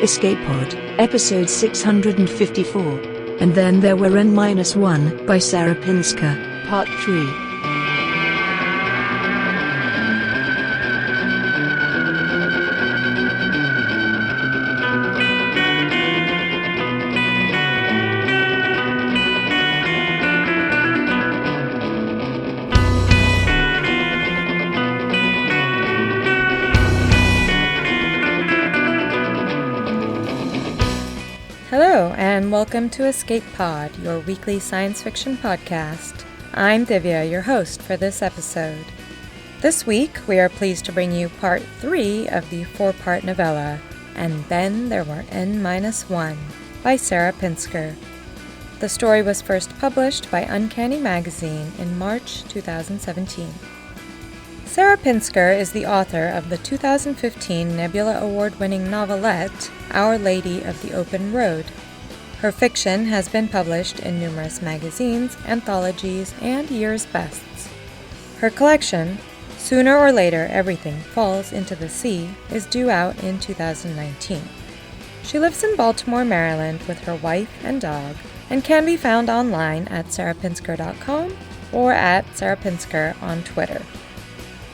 Escape Pod, episode 654. And then there were N-1 by Sarah Pinsker, part 3. Hello, and welcome to Escape Pod, your weekly science fiction podcast. I'm Divya, your host for this episode. This week, we are pleased to bring you part 3 of the 4-part novella, And Then There Were N-1 by Sarah Pinsker. The story was first published by Uncanny Magazine in March 2017. Sarah Pinsker is the author of the 2015 Nebula Award-winning novelette, Our Lady of the Open Road. Her fiction has been published in numerous magazines, anthologies, and year's bests. Her collection, Sooner or Later Everything Falls into the Sea, is due out in 2019. She lives in Baltimore, Maryland with her wife and dog, and can be found online at sarahpinsker.com or at sarahpinsker on Twitter.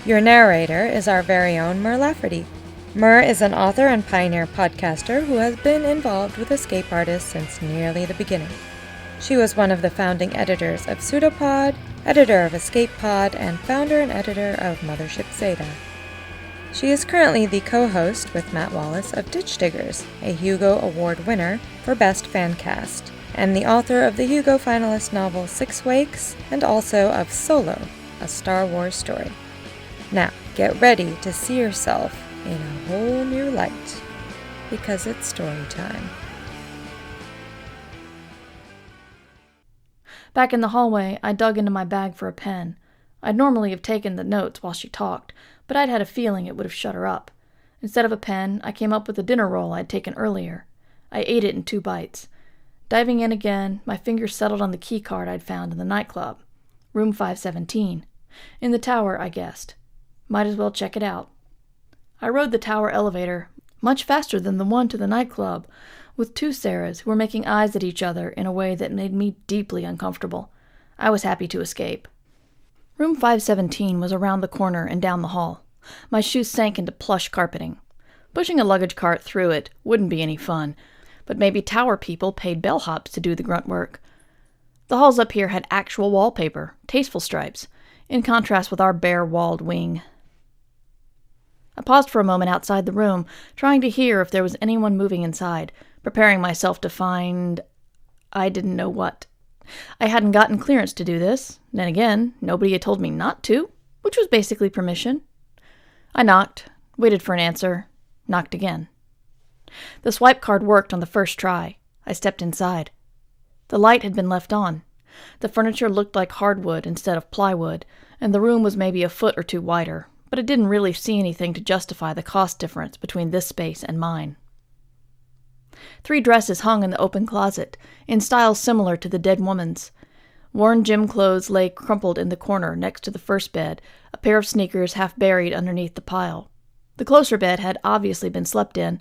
Your narrator is our very own Mur Lafferty. Mur is an author and pioneer podcaster who has been involved with Escape Artists since nearly the beginning. She was one of the founding editors of Pseudopod, editor of Escape Pod, and founder and editor of Mothership Zeta. She is currently the co-host with Matt Wallace of Ditch Diggers, a Hugo Award winner for Best Fancast, and the author of the Hugo finalist novel Six Wakes, and also of Solo, a Star Wars story. Now, get ready to see yourself in a whole new light, because it's story time. Back in the hallway, I dug into my bag for a pen. I'd normally have taken the notes while she talked, but I'd had a feeling it would have shut her up. Instead of a pen, I came up with a dinner roll I'd taken earlier. I ate it in 2 bites. Diving in again, my fingers settled on the key card I'd found in the nightclub. Room 517. In the tower, I guessed. Might as well check it out. I rode the tower elevator, much faster than the one to the nightclub, with 2 Sarahs who were making eyes at each other in a way that made me deeply uncomfortable. I was happy to escape. Room 517 was around the corner and down the hall. My shoes sank into plush carpeting. Pushing a luggage cart through it wouldn't be any fun, but maybe tower people paid bellhops to do the grunt work. The halls up here had actual wallpaper, tasteful stripes, in contrast with our bare-walled wing. I paused for a moment outside the room, trying to hear if there was anyone moving inside, preparing myself to find I didn't know what. I hadn't gotten clearance to do this. Then again, nobody had told me not to, which was basically permission. I knocked, waited for an answer, knocked again. The swipe card worked on the first try. I stepped inside. The light had been left on. The furniture looked like hardwood instead of plywood, and the room was maybe a foot or 2 wider, but I didn't really see anything to justify the cost difference between this space and mine. 3 dresses hung in the open closet, in styles similar to the dead woman's. Worn gym clothes lay crumpled in the corner next to the first bed, a pair of sneakers half buried underneath the pile. The closer bed had obviously been slept in.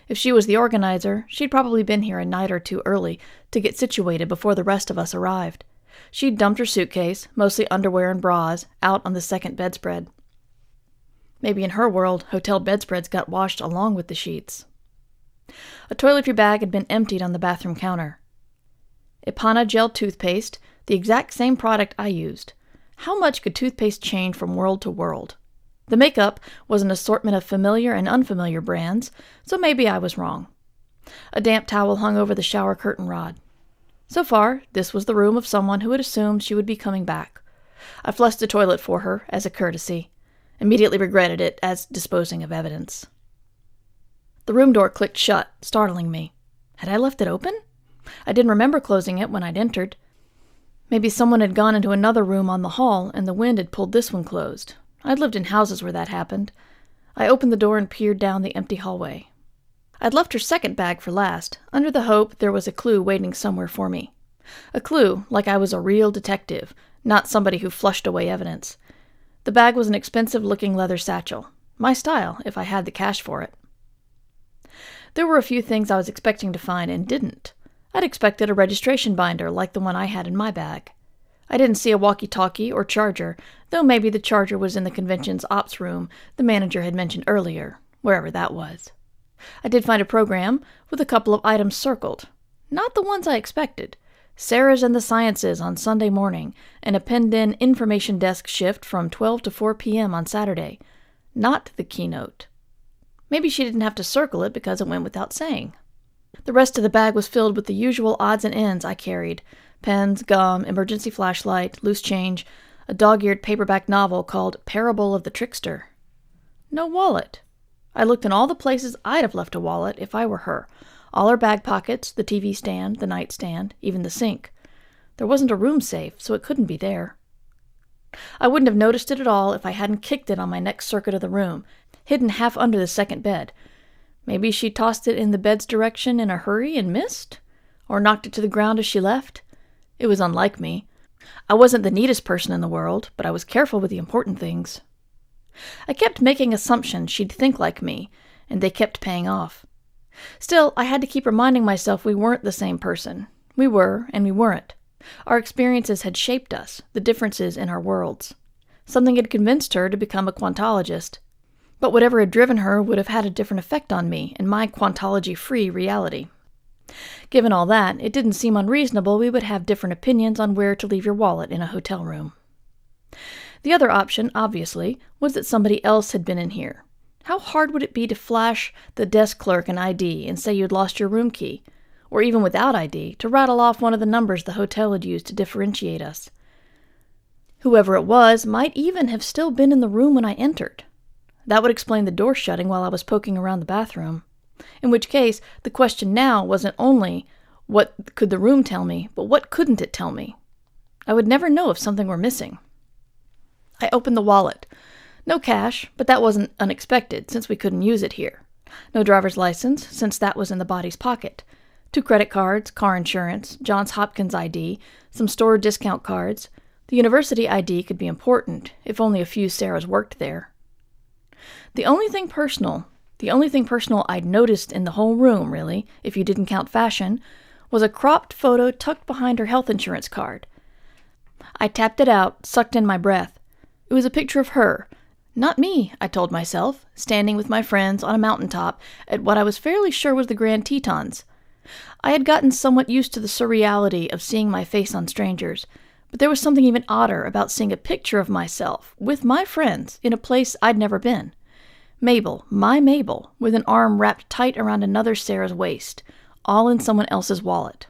If she was the organizer, she'd probably been here a night or 2 early to get situated before the rest of us arrived. She'd dumped her suitcase, mostly underwear and bras, out on the second bedspread. Maybe in her world, hotel bedspreads got washed along with the sheets. A toiletry bag had been emptied on the bathroom counter. Ipana gel toothpaste, the exact same product I used. How much could toothpaste change from world to world? The makeup was an assortment of familiar and unfamiliar brands, so maybe I was wrong. A damp towel hung over the shower curtain rod. So far, this was the room of someone who had assumed she would be coming back. I flushed the toilet for her as a courtesy. Immediately regretted it as disposing of evidence. The room door clicked shut, startling me. Had I left it open? I didn't remember closing it when I'd entered. Maybe someone had gone into another room on the hall and the wind had pulled this one closed. I'd lived in houses where that happened. I opened the door and peered down the empty hallway. I'd left her second bag for last, under the hope there was a clue waiting somewhere for me. A clue, like I was a real detective, not somebody who flushed away evidence. The bag was an expensive-looking leather satchel. My style, if I had the cash for it. There were a few things I was expecting to find and didn't. I'd expected a registration binder like the one I had in my bag. I didn't see a walkie-talkie or charger, though maybe the charger was in the convention's ops room the manager had mentioned earlier, wherever that was. I did find a program with a couple of items circled. Not the ones I expected. Sarah's and the Sciences on Sunday morning, and a penned-in information desk shift from 12 to 4 p.m. on Saturday. Not the keynote. Maybe she didn't have to circle it because it went without saying. The rest of the bag was filled with the usual odds and ends I carried. Pens, gum, emergency flashlight, loose change, a dog-eared paperback novel called Parable of the Trickster. No wallet. I looked in all the places I'd have left a wallet if I were her. All her bag pockets, the TV stand, the nightstand, even the sink. There wasn't a room safe, so it couldn't be there. I wouldn't have noticed it at all if I hadn't kicked it on my next circuit of the room, hidden half under the second bed. Maybe she tossed it in the bed's direction in a hurry and missed? Or knocked it to the ground as she left? It was unlike me. I wasn't the neatest person in the world, but I was careful with the important things. I kept making assumptions she'd think like me, and they kept paying off. Still, I had to keep reminding myself we weren't the same person. We were, and we weren't. Our experiences had shaped us, the differences in our worlds. Something had convinced her to become a quantologist. But whatever had driven her would have had a different effect on me and my quantology-free reality. Given all that, it didn't seem unreasonable we would have different opinions on where to leave your wallet in a hotel room. The other option, obviously, was that somebody else had been in here. How hard would it be to flash the desk clerk an ID and say you'd lost your room key? Or even without ID, to rattle off one of the numbers the hotel had used to differentiate us? Whoever it was might even have still been in the room when I entered. That would explain the door shutting while I was poking around the bathroom. In which case, the question now wasn't only what could the room tell me, but what couldn't it tell me? I would never know if something were missing. I opened the wallet. No cash, but that wasn't unexpected, since we couldn't use it here. No driver's license, since that was in the body's pocket. 2 credit cards, car insurance, Johns Hopkins ID, some store discount cards. The university ID could be important, if only a few Sarahs worked there. The only thing personal I'd noticed in the whole room, really, if you didn't count fashion, was a cropped photo tucked behind her health insurance card. I tapped it out, sucked in my breath. It was a picture of her. Not me, I told myself, standing with my friends on a mountaintop at what I was fairly sure was the Grand Tetons. I had gotten somewhat used to the surreality of seeing my face on strangers, but there was something even odder about seeing a picture of myself, with my friends, in a place I'd never been. Mabel, my Mabel, with an arm wrapped tight around another Sarah's waist, all in someone else's wallet.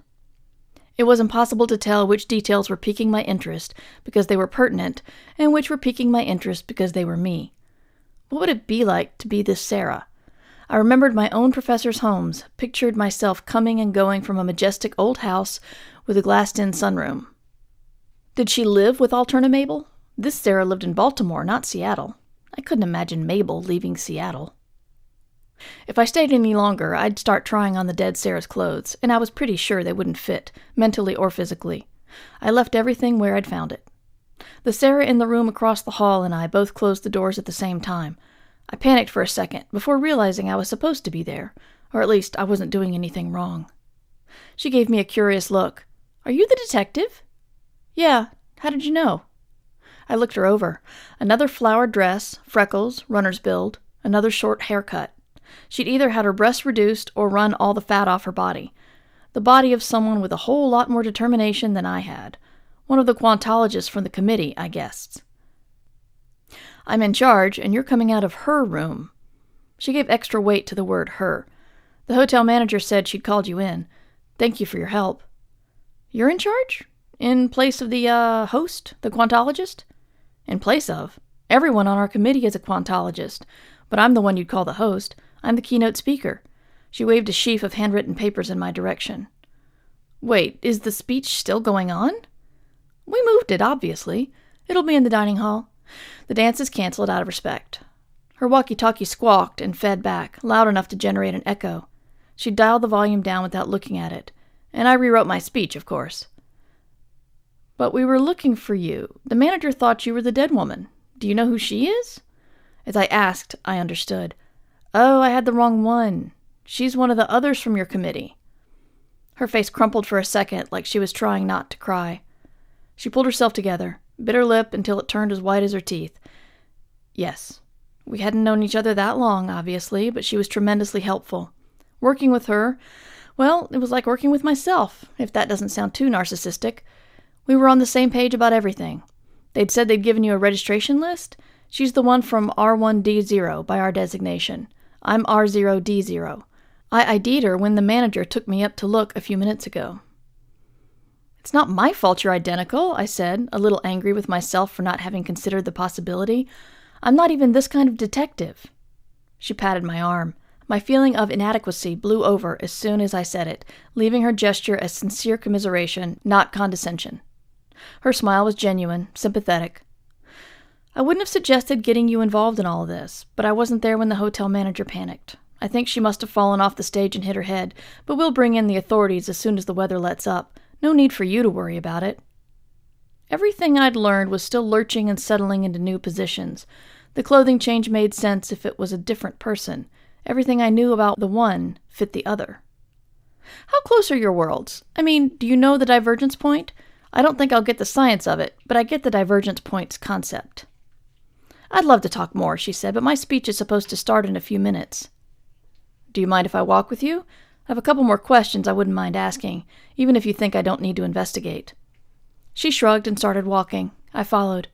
It was impossible to tell which details were piquing my interest because they were pertinent, and which were piquing my interest because they were me. What would it be like to be this Sarah? I remembered my own professors' homes, pictured myself coming and going from a majestic old house with a glassed-in sunroom. Did she live with Alterna Mabel? This Sarah lived in Baltimore, not Seattle. I couldn't imagine Mabel leaving Seattle. If I stayed any longer, I'd start trying on the dead Sarah's clothes, and I was pretty sure they wouldn't fit, mentally or physically. I left everything where I'd found it. The Sarah in the room across the hall and I both closed the doors at the same time. I panicked for a second before realizing I was supposed to be there, or at least I wasn't doing anything wrong. She gave me a curious look. "Are you the detective?" "Yeah. How did you know?" I looked her over. Another flowered dress, freckles, runner's build, another short haircut. She'd either had her breasts reduced or run all the fat off her body. The body of someone with a whole lot more determination than I had. One of the quantologists from the committee, I guessed. "I'm in charge, and you're coming out of her room." She gave extra weight to the word her. "The hotel manager said she'd called you in. Thank you for your help." "You're in charge? In place of the, host, the quantologist?" "In place of. Everyone on our committee is a quantologist, but I'm the one you'd call the host. I'm the keynote speaker." She waved a sheaf of handwritten papers in my direction. "Wait, is the speech still going on?" "We moved it, obviously. It'll be in the dining hall. The dance is canceled out of respect." Her walkie-talkie squawked and fed back, loud enough to generate an echo. She dialed the volume down without looking at it, and I rewrote my speech, of course. "But we were looking for you. The manager thought you were the dead woman. Do you know who she is?" As I asked, I understood. "Oh, I had the wrong one." She's one of the others from your committee." Her face crumpled for a second, like she was trying not to cry. She pulled herself together, bit her lip until it turned as white as her teeth. "Yes. We hadn't known each other that long, obviously, but she was tremendously helpful. Working with her, well, it was like working with myself, if that doesn't sound too narcissistic. We were on the same page about everything. They'd said they'd given you a registration list. She's the one from R1D0 by our designation. I'm R0D0. I ID'd her when the manager took me up to look a few minutes ago." "It's not my fault you're identical," I said, a little angry with myself for not having considered the possibility. "I'm not even this kind of detective." She patted my arm. My feeling of inadequacy blew over as soon as I said it, leaving her gesture as sincere commiseration, not condescension. Her smile was genuine, sympathetic. "I wouldn't have suggested getting you involved in all of this, but I wasn't there when the hotel manager panicked. I think she must have fallen off the stage and hit her head, but we'll bring in the authorities as soon as the weather lets up. No need for you to worry about it." Everything I'd learned was still lurching and settling into new positions. The clothing change made sense if it was a different person. Everything I knew about the one fit the other. "How close are your worlds? I mean, do you know the divergence point? I don't think I'll get the science of it, but I get the divergence point's concept." "I'd love to talk more," she said, "but my speech is supposed to start in a few minutes." "Do you mind if I walk with you? I have a couple more questions I wouldn't mind asking, even if you think I don't need to investigate." She shrugged and started walking. I followed.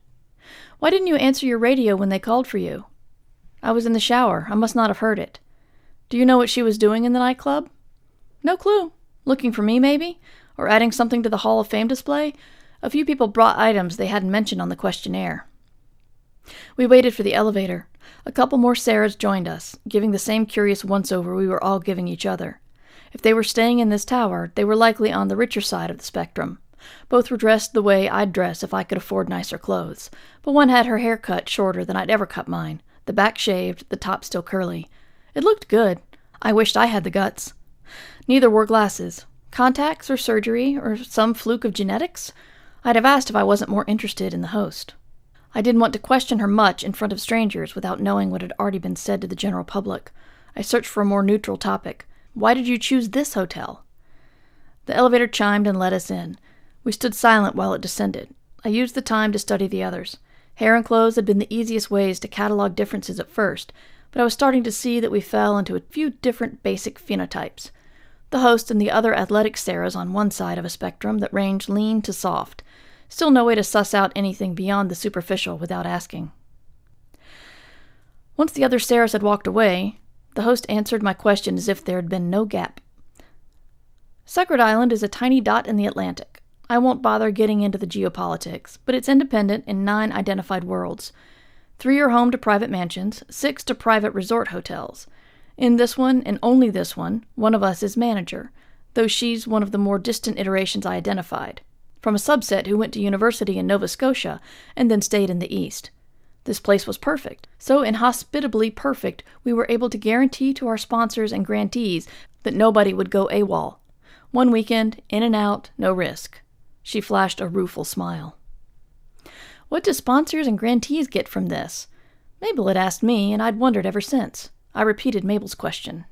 "Why didn't you answer your radio when they called for you?" "I was in the shower. I must not have heard it." "Do you know what she was doing in the nightclub?" "No clue. Looking for me, maybe? Or adding something to the Hall of Fame display? A few people brought items they hadn't mentioned on the questionnaire." We waited for the elevator. A couple more Sarahs joined us, giving the same curious once-over we were all giving each other. If they were staying in this tower, they were likely on the richer side of the spectrum. Both were dressed the way I'd dress if I could afford nicer clothes, but one had her hair cut shorter than I'd ever cut mine, the back shaved, the top still curly. It looked good. I wished I had the guts. Neither wore glasses. Contacts or surgery, or some fluke of genetics? I'd have asked if I wasn't more interested in the host. I didn't want to question her much in front of strangers without knowing what had already been said to the general public. I searched for a more neutral topic. "Why did you choose this hotel?" The elevator chimed and let us in. We stood silent while it descended. I used the time to study the others. Hair and clothes had been the easiest ways to catalog differences at first, but I was starting to see that we fell into a few different basic phenotypes. The host and the other athletic Sarahs on one side of a spectrum that ranged lean to soft. Still no way to suss out anything beyond the superficial without asking. Once the other Sarahs had walked away, the host answered my question as if there had been no gap. "Secret Island is a tiny dot in the Atlantic. I won't bother getting into the geopolitics, but it's independent in 9 identified worlds. 3 are home to private mansions, 6 to private resort hotels. In this one, and only this one of us is manager, though she's one of the more distant iterations I identified, from a subset who went to university in Nova Scotia and then stayed in the East. This place was perfect, so inhospitably perfect we were able to guarantee to our sponsors and grantees that nobody would go AWOL. One weekend, in and out, no risk." She flashed a rueful smile. "What do sponsors and grantees get from this?" Mabel had asked me, and I'd wondered ever since. I repeated Mabel's question.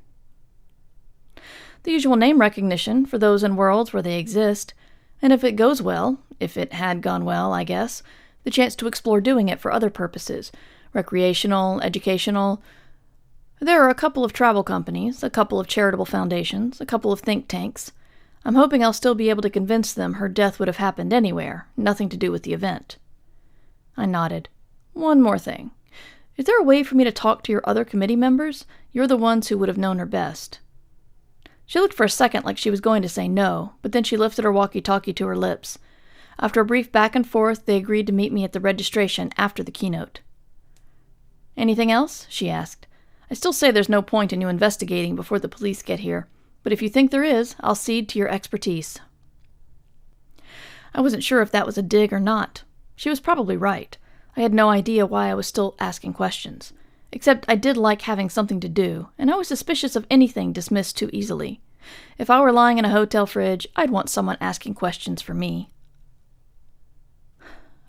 "The usual name recognition for those in worlds where they exist, and if it goes well, if it had gone well, I guess, the chance to explore doing it for other purposes, recreational, educational. There are a couple of travel companies, a couple of charitable foundations, a couple of think tanks. I'm hoping I'll still be able to convince them her death would have happened anywhere, nothing to do with the event." I nodded. "One more thing. Is there a way for me to talk to your other committee members? You're the ones who would have known her best." She looked for a second like she was going to say no, but then she lifted her walkie-talkie to her lips. After a brief back and forth, they agreed to meet me at the registration after the keynote. "Anything else?" she asked. "I still say there's no point in you investigating before the police get here, but if you think there is, I'll cede to your expertise." I wasn't sure if that was a dig or not. She was probably right. I had no idea why I was still asking questions. Except I did like having something to do, and I was suspicious of anything dismissed too easily. If I were lying in a hotel fridge, I'd want someone asking questions for me.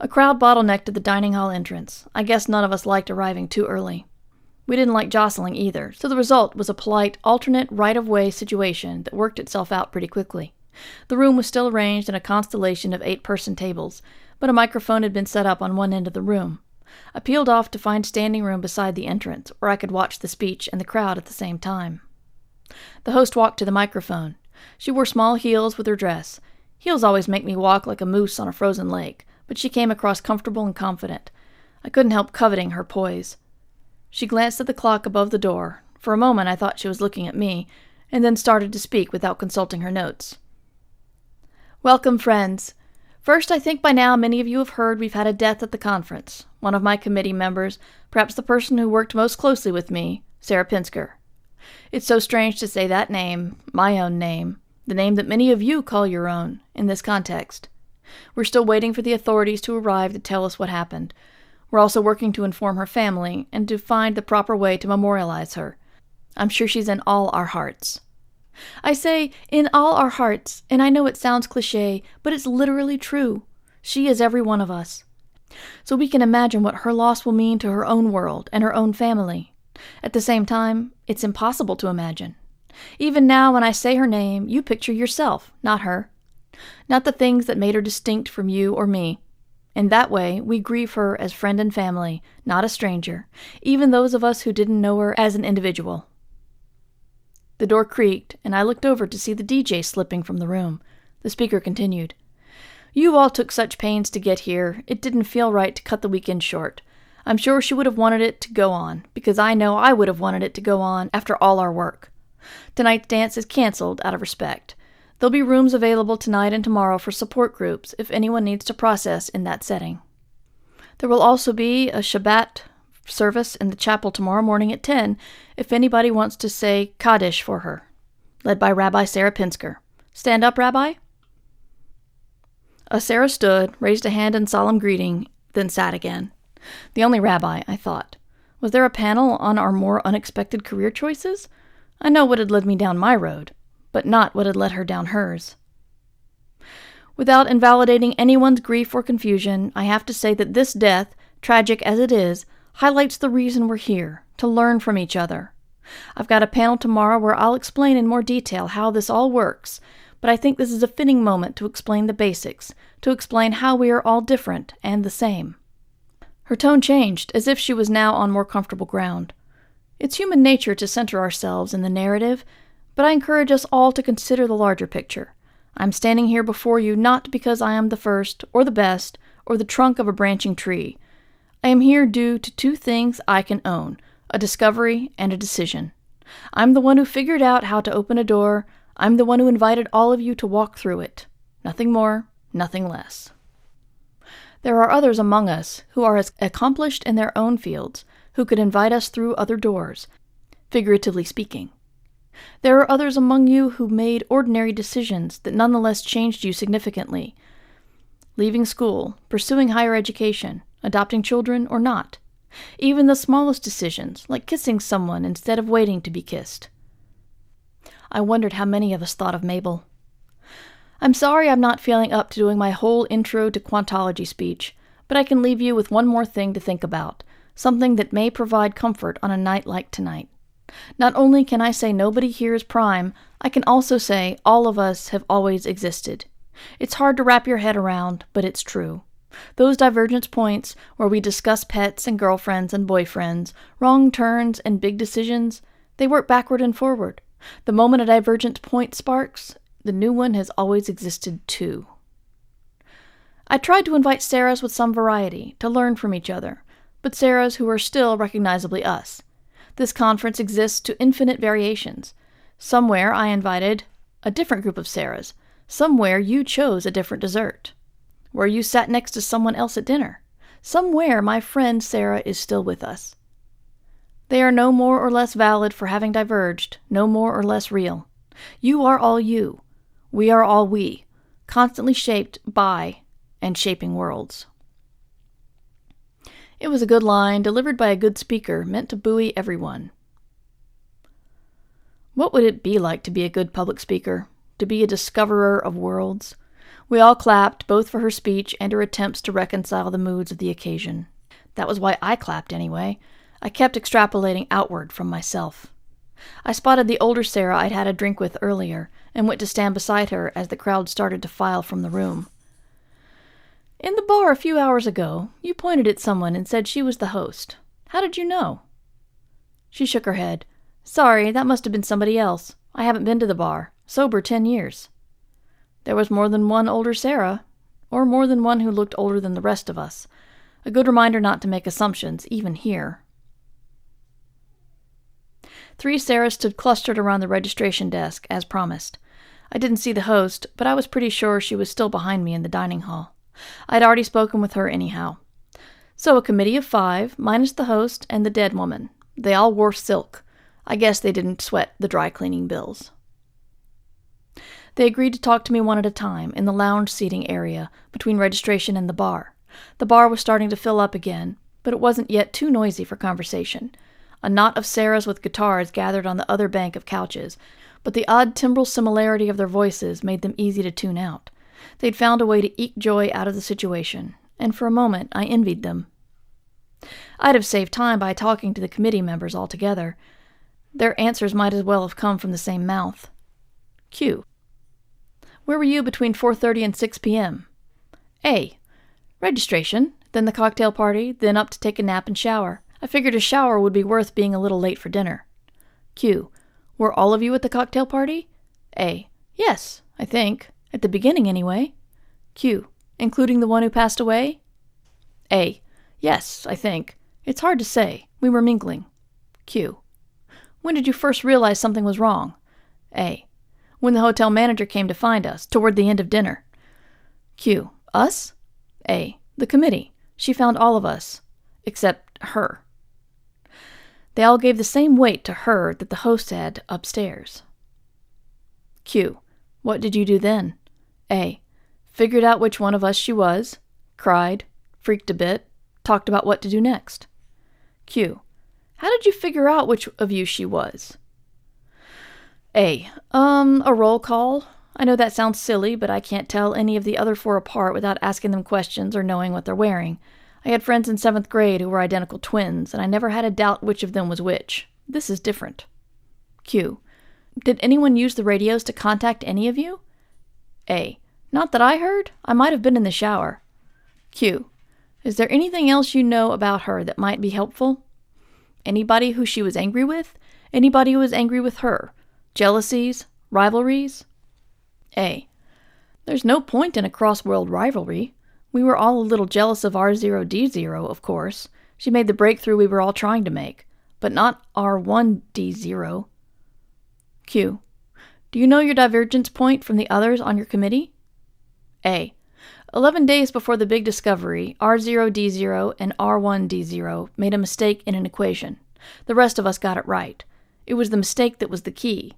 A crowd bottlenecked at the dining hall entrance. I guess none of us liked arriving too early. We didn't like jostling either, so the result was a polite alternate right-of-way situation that worked itself out pretty quickly. The room was still arranged in a constellation of 8-person tables, but a microphone had been set up on one end of the room. I peeled off to find standing room beside the entrance, where I could watch the speech and the crowd at the same time. The host walked to the microphone. She wore small heels with her dress. Heels always make me walk like a moose on a frozen lake, but she came across comfortable and confident. I couldn't help coveting her poise. She glanced at the clock above the door. For a moment I thought she was looking at me, and then started to speak without consulting her notes. Welcome, friends. First, I think by now many of you have heard we've had a death at the conference. One of my committee members, perhaps the person who worked most closely with me, Sarah Pinsker. It's so strange to say that name, my own name, the name that many of you call your own, in this context. We're still waiting for the authorities to arrive to tell us what happened. We're also working to inform her family and to find the proper way to memorialize her. I'm sure she's in all our hearts. I say, in all our hearts, and I know it sounds cliché, but it's literally true. She is every one of us. So we can imagine what her loss will mean to her own world and her own family. At the same time, it's impossible to imagine. Even now, when I say her name, you picture yourself, not her. Not the things that made her distinct from you or me. In that way, we grieve her as friend and family, not a stranger, even those of us who didn't know her as an individual. The door creaked, and I looked over to see the DJ slipping from the room. The speaker continued. You all took such pains to get here, it didn't feel right to cut the weekend short. I'm sure she would have wanted it to go on, because I know I would have wanted it to go on after all our work. Tonight's dance is canceled out of respect. There'll be rooms available tonight and tomorrow for support groups if anyone needs to process in that setting. There will also be a Shabbat service in the chapel tomorrow morning at 10 if anybody wants to say Kaddish for her, led by Rabbi Sarah Pinsker. Stand up, Rabbi? Sarah stood, raised a hand in solemn greeting, then sat again. The only rabbi, I thought. Was there a panel on our more unexpected career choices? I know what had led me down my road, but not what had led her down hers. Without invalidating anyone's grief or confusion, I have to say that this death, tragic as it is, highlights the reason we're here, to learn from each other. I've got a panel tomorrow where I'll explain in more detail how this all works, but I think this is a fitting moment to explain the basics, to explain how we are all different and the same. Her tone changed, as if she was now on more comfortable ground. It's human nature to center ourselves in the narrative, but I encourage us all to consider the larger picture. I'm standing here before you not because I am the first, or the best, or the trunk of a branching tree. I am here due to two things I can own, a discovery and a decision. I'm the one who figured out how to open a door. I'm the one who invited all of you to walk through it. Nothing more, nothing less. There are others among us who are as accomplished in their own fields, who could invite us through other doors, figuratively speaking. There are others among you who made ordinary decisions that nonetheless changed you significantly. Leaving school, pursuing higher education, adopting children or not. Even the smallest decisions, like kissing someone instead of waiting to be kissed. I wondered how many of us thought of Mabel. I'm sorry I'm not feeling up to doing my whole intro to quantology speech, but I can leave you with one more thing to think about, something that may provide comfort on a night like tonight. Not only can I say nobody here is prime, I can also say all of us have always existed. It's hard to wrap your head around, but it's true. Those divergence points where we discuss pets and girlfriends and boyfriends, wrong turns and big decisions, they work backward and forward. The moment a divergent point sparks, the new one has always existed too. I tried to invite Sarahs with some variety, to learn from each other, but Sarahs who are still recognizably us. This conference exists to infinite variations. Somewhere I invited a different group of Sarahs. Somewhere you chose a different dessert. Where you sat next to someone else at dinner. Somewhere my friend Sarah is still with us. They are no more or less valid for having diverged, no more or less real. You are all you. We are all we, constantly shaped by and shaping worlds. It was a good line, delivered by a good speaker, meant to buoy everyone. What would it be like to be a good public speaker? To be a discoverer of worlds? We all clapped, both for her speech and her attempts to reconcile the moods of the occasion. That was why I clapped anyway. I kept extrapolating outward from myself. I spotted the older Sarah I'd had a drink with earlier and went to stand beside her as the crowd started to file from the room. "In the bar a few hours ago, you pointed at someone and said she was the host. How did you know?" She shook her head. "Sorry, that must have been somebody else. I haven't been to the bar. Sober 10 years. There was more than one older Sarah, or more than one who looked older than the rest of us. A good reminder not to make assumptions, even here." 3 Sarahs stood clustered around the registration desk, as promised. I didn't see the host, but I was pretty sure she was still behind me in the dining hall. I'd already spoken with her anyhow. So a committee of 5, minus the host and the dead woman. They all wore silk. I guess they didn't sweat the dry cleaning bills. They agreed to talk to me one at a time in the lounge seating area between registration and the bar. The bar was starting to fill up again, but it wasn't yet too noisy for conversation. A knot of Sarahs with guitars gathered on the other bank of couches, but the odd timbral similarity of their voices made them easy to tune out. They'd found a way to eke joy out of the situation, and for a moment I envied them. I'd have saved time by talking to the committee members altogether. Their answers might as well have come from the same mouth. Q. Where were you between 4:30 and 6 p.m.? A. Registration, then the cocktail party, then up to take a nap and shower. I figured a shower would be worth being a little late for dinner. Q. Were all of you at the cocktail party? A. Yes, I think. At the beginning, anyway. Q. Including the one who passed away? A. Yes, I think. It's hard to say. We were mingling. Q. When did you first realize something was wrong? A. When the hotel manager came to find us, toward the end of dinner. Q. Us? A. The committee. She found all of us. Except her. They all gave the same weight to her that the host had upstairs. Q. What did you do then? A. Figured out which one of us she was, cried, freaked a bit, talked about what to do next. Q. How did you figure out which of you she was? A. A roll call. I know that sounds silly, but I can't tell any of the other 4 apart without asking them questions or knowing what they're wearing. I had friends in 7th grade who were identical twins, and I never had a doubt which of them was which. This is different. Q. Did anyone use the radios to contact any of you? A. Not that I heard. I might have been in the shower. Q. Is there anything else you know about her that might be helpful? Anybody who she was angry with? Anybody who was angry with her? Jealousies? Rivalries? A. There's no point in a cross-world rivalry. We were all a little jealous of R0D0, of course. She made the breakthrough we were all trying to make, but not R1D0. Q. Do you know your divergence point from the others on your committee? A. 11 days before the big discovery, R0D0 and R1D0 made a mistake in an equation. The rest of us got it right. It was the mistake that was the key.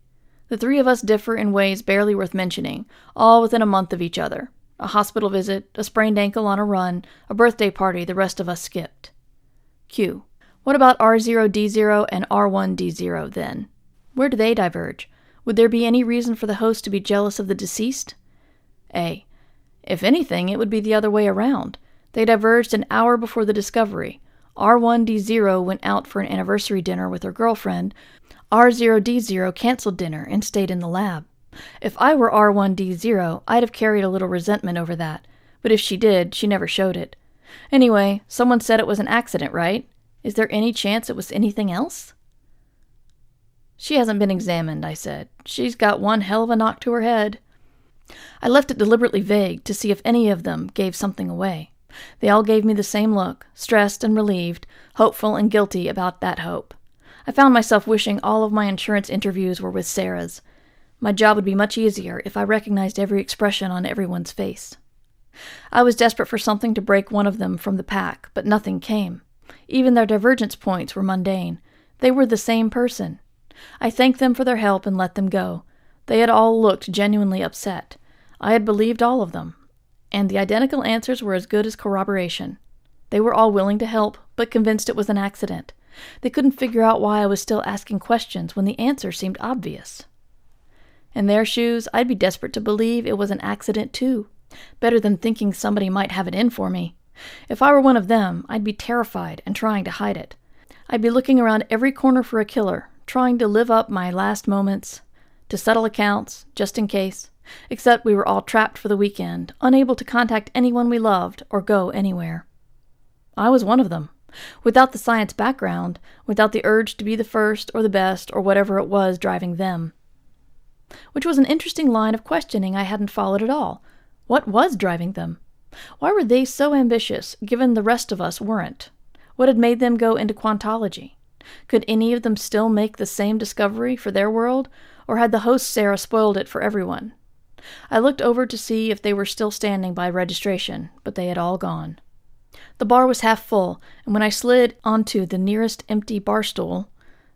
The 3 of us differ in ways barely worth mentioning, all within a month of each other. A hospital visit, a sprained ankle on a run, a birthday party the rest of us skipped. Q. What about R0D0 and R1D0 then? Where do they diverge? Would there be any reason for the host to be jealous of the deceased? A. If anything, it would be the other way around. They diverged an hour before the discovery. R1D0 went out for an anniversary dinner with her girlfriend. R0D0 canceled dinner and stayed in the lab. If I were R1D0, I'd have carried a little resentment over that, but if she did, she never showed it. Anyway, someone said it was an accident, right? Is there any chance it was anything else? She hasn't been examined, I said. She's got one hell of a knock to her head. I left it deliberately vague to see if any of them gave something away. They all gave me the same look, stressed and relieved, hopeful and guilty about that hope. I found myself wishing all of my insurance interviews were with Sarah's. My job would be much easier if I recognized every expression on everyone's face. I was desperate for something to break one of them from the pack, but nothing came. Even their divergence points were mundane. They were the same person. I thanked them for their help and let them go. They had all looked genuinely upset. I had believed all of them, and the identical answers were as good as corroboration. They were all willing to help, but convinced it was an accident. They couldn't figure out why I was still asking questions when the answer seemed obvious. In their shoes, I'd be desperate to believe it was an accident too. Better than thinking somebody might have it in for me. If I were one of them, I'd be terrified and trying to hide it. I'd be looking around every corner for a killer, trying to live up my last moments, to settle accounts, just in case, except we were all trapped for the weekend, unable to contact anyone we loved or go anywhere. I was one of them, without the science background, without the urge to be the first or the best or whatever it was driving them. Which was an interesting line of questioning I hadn't followed at all. What was driving them? Why were they so ambitious, given the rest of us weren't? What had made them go into quantology? Could any of them still make the same discovery for their world, or had the host Sarah spoiled it for everyone? I looked over to see if they were still standing by registration, but they had all gone. The bar was half full, and when I slid onto the nearest empty bar stool,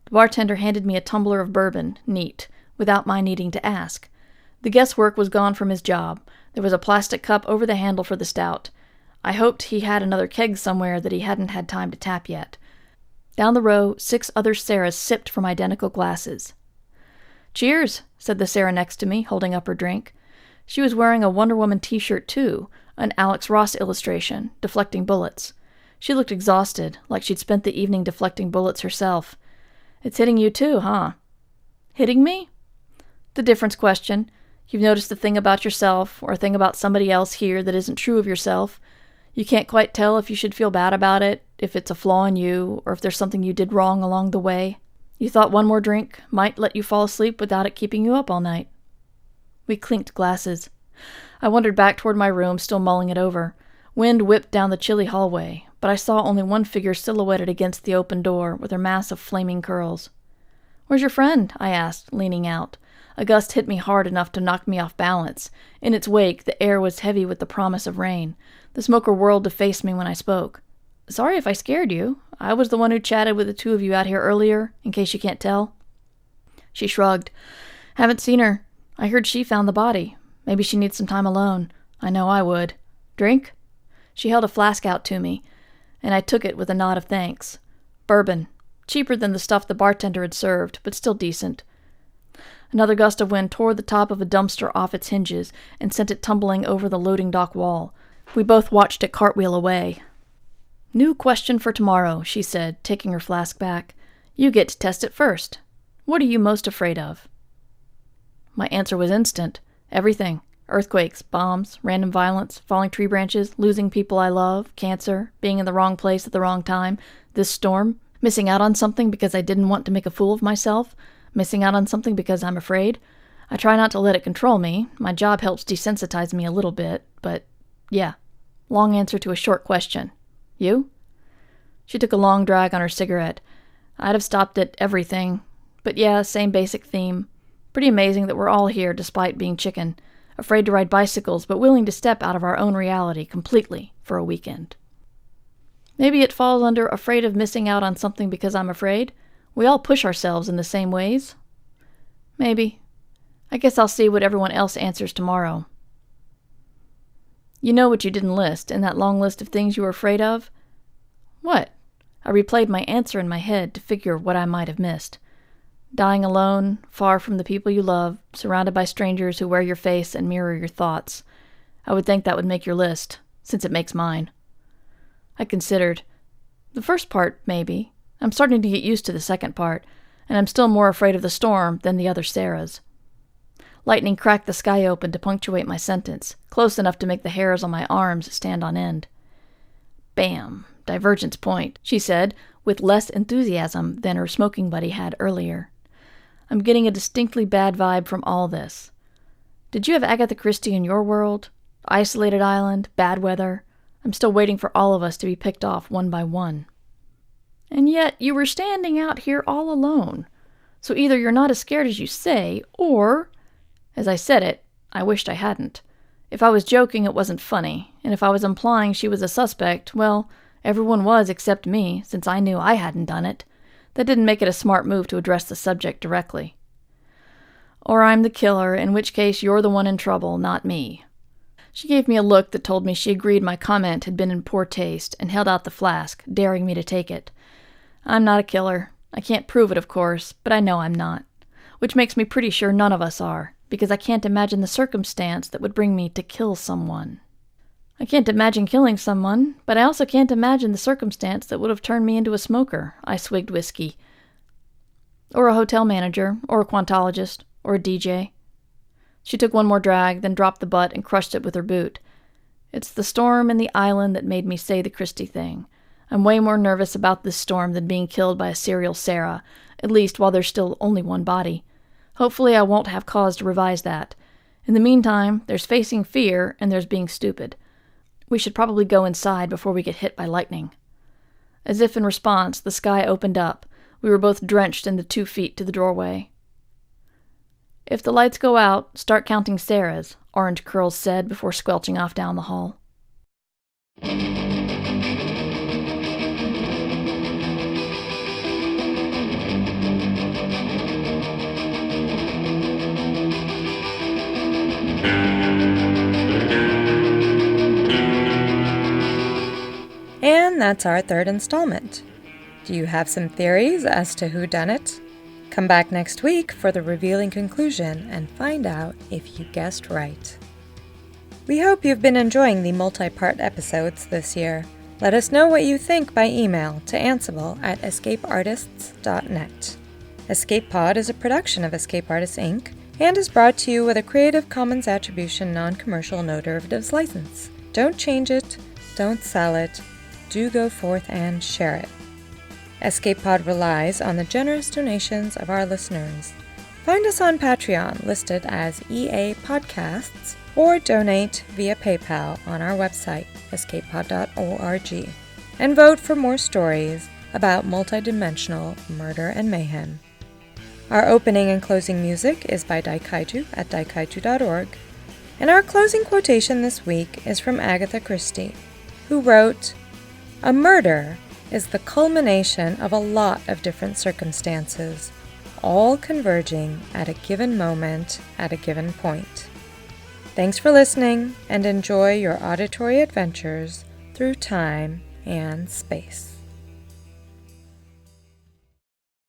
the bartender handed me a tumbler of bourbon, neat, without my needing to ask. The guesswork was gone from his job. There was a plastic cup over the handle for the stout. I hoped he had another keg somewhere that he hadn't had time to tap yet. Down the row, 6 other Sarahs sipped from identical glasses. "Cheers," said the Sarah next to me, holding up her drink. She was wearing a Wonder Woman t-shirt too, an Alex Ross illustration, deflecting bullets. She looked exhausted, like she'd spent the evening deflecting bullets herself. "It's hitting you too, huh?" "Hitting me?" "The difference question. You've noticed a thing about yourself, or a thing about somebody else here that isn't true of yourself. You can't quite tell if you should feel bad about it, if it's a flaw in you, or if there's something you did wrong along the way. You thought one more drink might let you fall asleep without it keeping you up all night." We clinked glasses. I wandered back toward my room, still mulling it over. Wind whipped down the chilly hallway, but I saw only one figure silhouetted against the open door, with her mass of flaming curls. "Where's your friend?" I asked, leaning out. A gust hit me hard enough to knock me off balance. In its wake, the air was heavy with the promise of rain. The smoker whirled to face me when I spoke. "Sorry if I scared you. I was the one who chatted with the 2 of you out here earlier, in case you can't tell." She shrugged. "Haven't seen her. I heard she found the body. Maybe she needs some time alone. I know I would. Drink?" She held a flask out to me, and I took it with a nod of thanks. Bourbon. Cheaper than the stuff the bartender had served, but still decent. Another gust of wind tore the top of a dumpster off its hinges and sent it tumbling over the loading dock wall. We both watched it cartwheel away. "New question for tomorrow," she said, taking her flask back. "You get to test it first. What are you most afraid of?" My answer was instant. Everything. Earthquakes, bombs, random violence, falling tree branches, losing people I love, cancer, being in the wrong place at the wrong time, this storm, missing out on something because I didn't want to make a fool of myself, missing out on something because I'm afraid. I try not to let it control me. My job helps desensitize me a little bit, but yeah. Long answer to a short question. You? She took a long drag on her cigarette. I'd have stopped at everything. But yeah, same basic theme. Pretty amazing that we're all here despite being chicken. Afraid to ride bicycles, but willing to step out of our own reality completely for a weekend. Maybe it falls under afraid of missing out on something because I'm afraid. We all push ourselves in the same ways. Maybe. I guess I'll see what everyone else answers tomorrow. You know what you didn't list in that long list of things you were afraid of? What? I replayed my answer in my head to figure what I might have missed. Dying alone, far from the people you love, surrounded by strangers who wear your face and mirror your thoughts. I would think that would make your list, since it makes mine. I considered. The first part, maybe. I'm starting to get used to the second part, and I'm still more afraid of the storm than the other Sarahs. Lightning cracked the sky open to punctuate my sentence, close enough to make the hairs on my arms stand on end. Bam! Divergence point, she said, with less enthusiasm than her smoking buddy had earlier. I'm getting a distinctly bad vibe from all this. Did you have Agatha Christie in your world? Isolated island, bad weather. I'm still waiting for all of us to be picked off one by one. And yet you were standing out here all alone. So either you're not as scared as you say, or... As I said it, I wished I hadn't. If I was joking, it wasn't funny, and if I was implying she was a suspect, well, everyone was except me, since I knew I hadn't done it. That didn't make it a smart move to address the subject directly. Or I'm the killer, in which case you're the one in trouble, not me. She gave me a look that told me she agreed my comment had been in poor taste, and held out the flask, daring me to take it. I'm not a killer. I can't prove it, of course, but I know I'm not. Which makes me pretty sure none of us are, because I can't imagine the circumstance that would bring me to kill someone. I can't imagine killing someone, but I also can't imagine the circumstance that would have turned me into a smoker. I swigged whiskey. Or a hotel manager, or a quantologist, or a DJ. She took one more drag, then dropped the butt and crushed it with her boot. It's the storm and the island that made me say the Christie thing. I'm way more nervous about this storm than being killed by a serial Sarah, at least while there's still only one body. Hopefully I won't have cause to revise that. In the meantime, there's facing fear and there's being stupid. We should probably go inside before we get hit by lightning. As if in response, the sky opened up. We were both drenched in the 2 feet to the doorway. If the lights go out, start counting Sarahs, Orange Curls said before squelching off down the hall. And that's our third installment. Do you have some theories as to who done it? Come back next week for the revealing conclusion and find out if you guessed right. We hope you've been enjoying the multi-part episodes this year. Let us know what you think by email to ansible@escapeartists.net. Escape Pod is a production of Escape Artists Inc. and is brought to you with a Creative Commons Attribution Non-Commercial No Derivatives license. Don't change it, don't sell it, do go forth and share it. Escape Pod relies on the generous donations of our listeners. Find us on Patreon, listed as EA Podcasts, or donate via PayPal on our website, escapepod.org, and vote for more stories about multidimensional murder and mayhem. Our opening and closing music is by Daikaiju at daikaiju.org, and our closing quotation this week is from Agatha Christie, who wrote, "A murder is the culmination of a lot of different circumstances, all converging at a given moment at a given point." Thanks for listening, and enjoy your auditory adventures through time and space.